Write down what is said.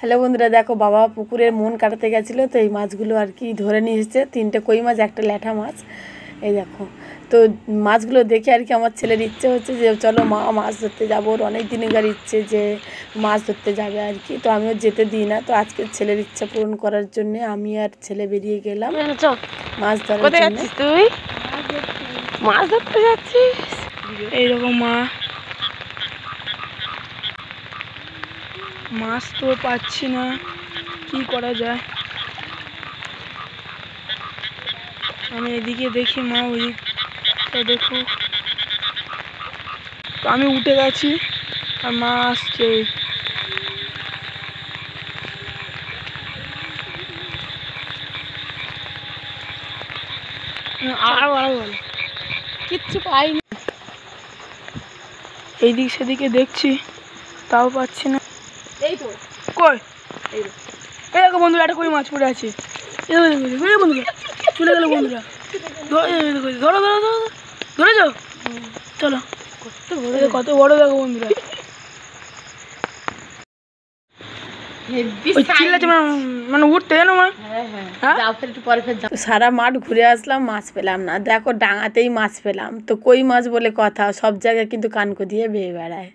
Hello বন্ধুরা, দেখো বাবা পুকুরের মন কাটাতে গেছিলো, তো এই মাছগুলো আর কি ধরে নিয়ে এসেছে। 3টে কই মাছ, একটা ল্যাঠা মাছ। এই দেখো, তো মাছগুলো দেখে আর কি আমার ছেলের ইচ্ছে হচ্ছে যে চলো মা মাছ ধরতে যাবো। ওর অনেক দিনকার ইচ্ছে যে মাছ ধরতে যাবে আর কি। তো আমিও যেতে দিই না, তো আজকে ছেলের ইচ্ছা পূরণ করার জন্যে আমি আর ছেলে বেরিয়ে গেলাম মাছ ধরার জন্য। তুই মাছ ধরতে যাচ্ছিস? এইরকম মাছ তো পাচ্ছি না, কি করা যায়। আমি এদিকে দেখি, মা ওইদিকটা দেখো। তো আমি উঠে গেছি আর মা আসছে। কিচ্ছু পাইনি, এইদিক সেদিকে দেখছি, তাও পাচ্ছি না। এই তো কই, এই দেখো বন্ধুরা, একটা কই মাছ পড়ে আছে। বন্ধুরা চলে গেল, বন্ধুরা ধরো ধরো ধরো, ধরে যাও, চলো। কত বড় দেখো বন্ধুরা, মানে উঠতে জানো মা। সারা মাঠ ঘুরে আসলাম, মাছ পেলাম না। দেখো ডাঙাতেই মাছ পেলাম, তো কই মাছ বলে কথা, সব জায়গায় কিন্তু কানকো দিয়ে বেয়ে বেড়ায়।